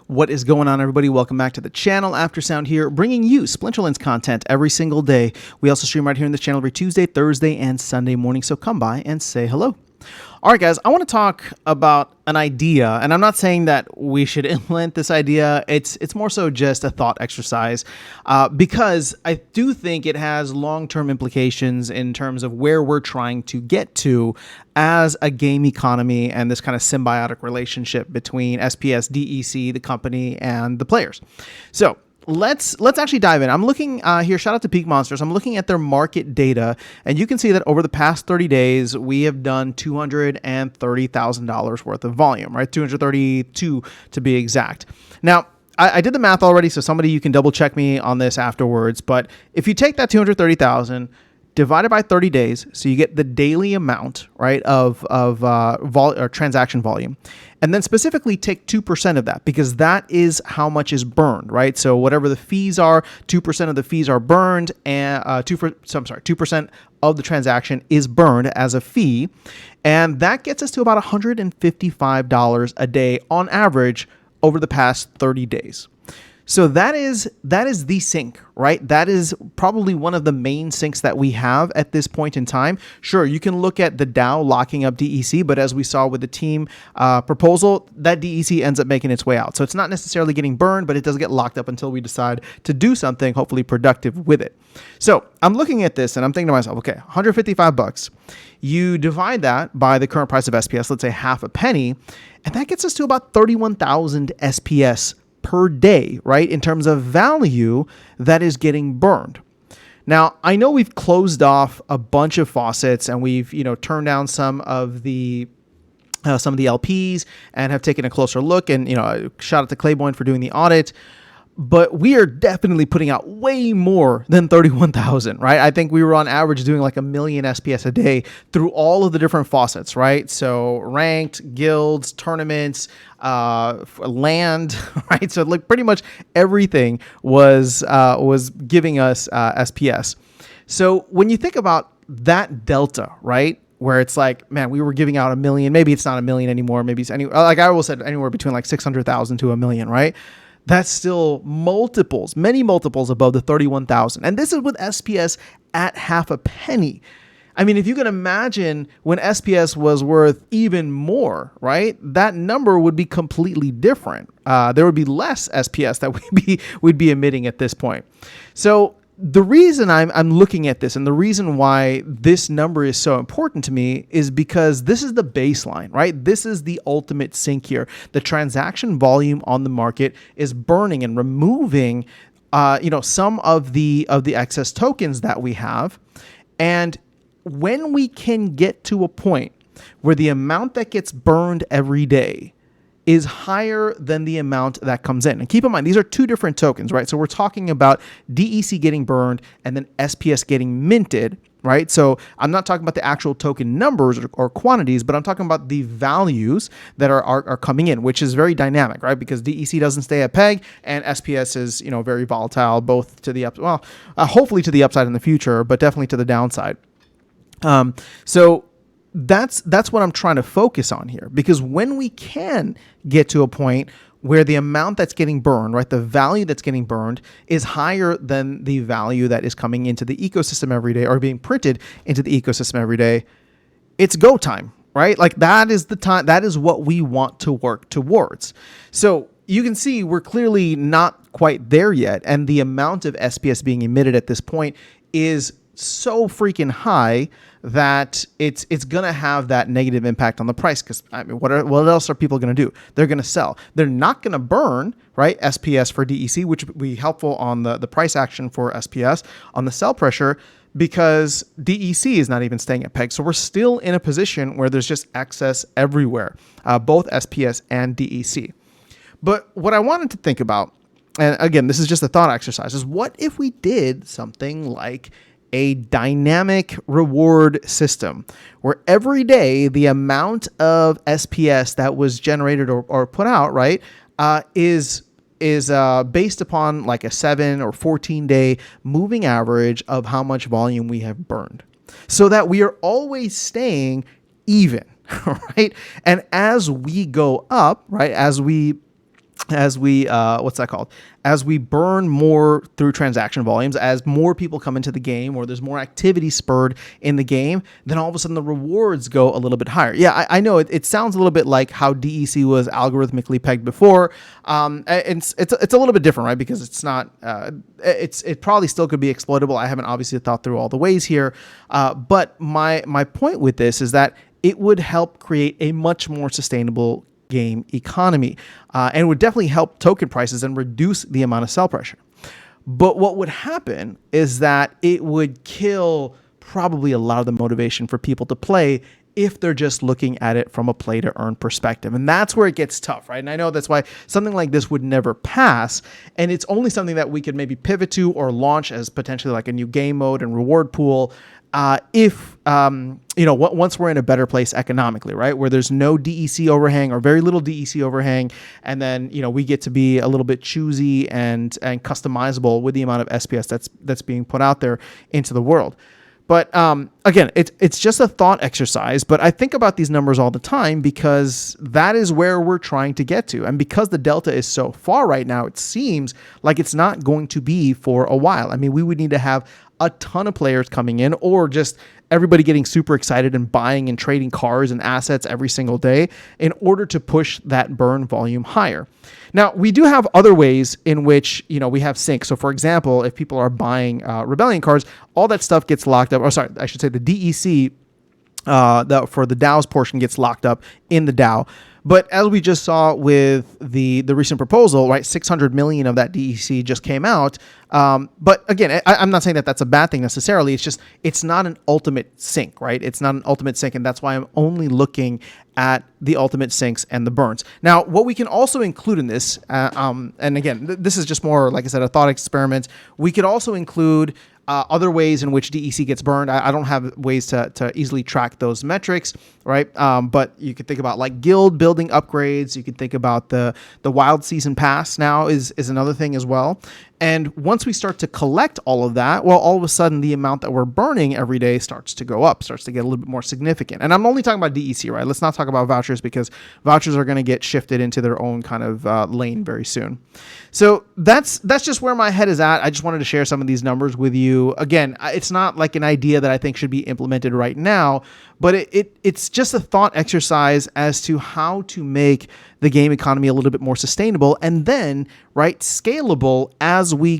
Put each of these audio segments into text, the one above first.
What is going on, everybody? Welcome back to the channel. Aftersound here, bringing you Splinterlands content every single day. We also stream right here in this channel every Tuesday, Thursday, and Sunday morning, so come by and say hello. All right, guys, I want to talk about an idea, and I'm not saying that we should implement this idea. It's more so just a thought exercise because I do think it has long-term implications in terms of where we're trying to get to as a game economy and this kind of symbiotic relationship between SPS, DEC, the company, and the players. So let's actually dive in. I'm looking here, shout out to Peak Monsters. I'm looking at their market data, and you can see that over the past 30 days, we have done $230,000 worth of volume, right? 232 to be exact. Now, I did the math already, so somebody, you can double check me on this afterwards, but if you take that 230,000 divided by 30 days, so you get the daily amount, right, of transaction volume, and then specifically take 2% of that, because that is how much is burned, right? So whatever the fees are, 2% of the fees are burned, and 2% of the transaction is burned as a fee, and that gets us to about $155 a day on average over the past 30 days. So that is the sink, right? That is probably one of the main sinks that we have at this point in time. Sure, you can look at the DAO locking up DEC, but as we saw with the team proposal, that DEC ends up making its way out. So it's not necessarily getting burned, but it does get locked up until we decide to do something hopefully productive with it. So I'm looking at this and I'm thinking to myself, okay, 155 bucks. You divide that by the current price of SPS, let's say half a penny, and that gets us to about 31,000 SPS per day, right? In terms of value that is getting burned. Now, I know we've closed off a bunch of faucets and we've, turned down some of the LPs and have taken a closer look, and, shout out to Claiborne for doing the audit. But we are definitely putting out way more than 31,000, right? I think we were on average doing like 1 million SPS a day through all of the different faucets, right? So ranked, guilds, tournaments, land, right? So like pretty much everything was giving us SPS. So when you think about that delta, right? Where it's like, man, we were giving out 1 million. Maybe it's not 1 million anymore. Maybe it's like I always said, anywhere between like 600,000 to 1 million, right? That's still many multiples above the 31,000. And this is with SPS at half a penny. I mean, if you can imagine when SPS was worth even more, right? That number would be completely different. There would be less SPS that we'd be emitting at this point. So the reason I'm looking at this and the reason why this number is so important to me is because this is the baseline, right? This is the ultimate sink here. The transaction volume on the market is burning and removing, some of the excess tokens that we have. And when we can get to a point where the amount that gets burned every day is higher than the amount that comes in. And keep in mind, these are two different tokens, right? So we're talking about DEC getting burned and then SPS getting minted, right? So I'm not talking about the actual token numbers or quantities, but I'm talking about the values that are coming in, which is very dynamic, right? Because DEC doesn't stay at peg and SPS is, very volatile, both to the hopefully to the upside in the future, but definitely to the downside. So that's what I'm trying to focus on here, because when we can get to a point where the amount that's getting burned, right, the value that's getting burned is higher than the value that is coming into the ecosystem every day or being printed into the ecosystem every day, it's go time, right? Like that is the time, that is what we want to work towards. So you can see we're clearly not quite there yet. And the amount of SPS being emitted at this point is so freaking high that it's going to have that negative impact on the price. Because I mean, what else are people going to do? They're going to sell. They're not going to burn, right, SPS for DEC, which would be helpful on the price action for SPS, on the sell pressure, because DEC is not even staying at peg. So we're still in a position where there's just excess everywhere, both SPS and DEC. But what I wanted to think about, and again, this is just a thought exercise, is what if we did something like a dynamic reward system where every day the amount of SPS that was generated or put out, right, is based upon like a 7 or 14 day moving average of how much volume we have burned, so that we are always staying even, right? And as we go up, right, as we as we what's that called as we burn more through transaction volumes, as more people come into the game or there's more activity spurred in the game, then all of a sudden the rewards go a little bit higher. Yeah, I know it sounds a little bit like how DEC was algorithmically pegged before. It's a little bit different, right? Because it's not it probably still could be exploitable. I haven't obviously thought through all the ways here, but my point with this is that it would help create a much more sustainable game economy, and would definitely help token prices and reduce the amount of sell pressure. But what would happen is that it would kill probably a lot of the motivation for people to play if they're just looking at it from a play to earn perspective. And that's where it gets tough, right? And I know that's why something like this would never pass. And it's only something that we could maybe pivot to or launch as potentially like a new game mode and reward pool, if once we're in a better place economically, right, where there's no DEC overhang or very little DEC overhang, and then we get to be a little bit choosy and customizable with the amount of SPS that's being put out there into the world. But again, it's just a thought exercise. But I think about these numbers all the time because that is where we're trying to get to. And because the delta is so far right now, it seems like it's not going to be for a while. I mean, we would need to have a ton of players coming in, or just everybody getting super excited and buying and trading cars and assets every single day in order to push that burn volume higher. Now, we do have other ways in which, we have sync. So for example, if people are buying Rebellion cards, all that stuff gets locked up. Or sorry, I should say the DEC for the DAO's portion gets locked up in the DAO. But as we just saw with the recent proposal, right, 600 million of that DEC just came out. But again, I'm not saying that that's a bad thing necessarily. It's just, it's not an ultimate sync, right? It's not an ultimate sync. And that's why I'm only looking at the ultimate syncs and the burns. Now, what we can also include in this, and again, this is just more, like I said, a thought experiment. We could also include other ways in which DEC gets burned. I don't have ways to easily track those metrics, right? But you could think about like guild building upgrades. You could think about the wild season pass now is another thing as well. And once we start to collect all of that, well, all of a sudden the amount that we're burning every day starts to go up, starts to get a little bit more significant. And I'm only talking about DEC, right? Let's not talk about vouchers because vouchers are going to get shifted into their own kind of lane very soon. So that's just where my head is at. I just wanted to share some of these numbers with you. Again, it's not like an idea that I think should be implemented right now, but it's just a thought exercise as to how to make the game economy a little bit more sustainable and then, right, scalable as we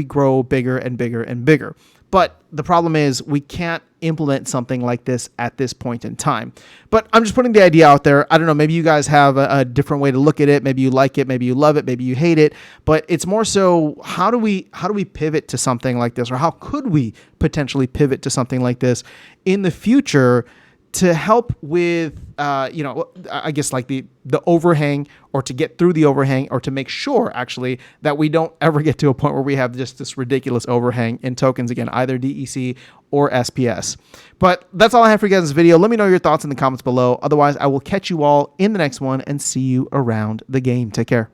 grow bigger and bigger and bigger. But the problem is we can't implement something like this at this point in time. But I'm just putting the idea out there. I don't know, maybe you guys have a different way to look at it. Maybe you like it, maybe you love it, maybe you hate it. But it's more so, how do we pivot to something like this, or how could we potentially pivot to something like this in the future to help with, I guess like the overhang, or to get through the overhang, or to make sure actually that we don't ever get to a point where we have just this ridiculous overhang in tokens again, either DEC or SPS. But that's all I have for you guys in this video. Let me know your thoughts in the comments below. Otherwise, I will catch you all in the next one and see you around the game. Take care.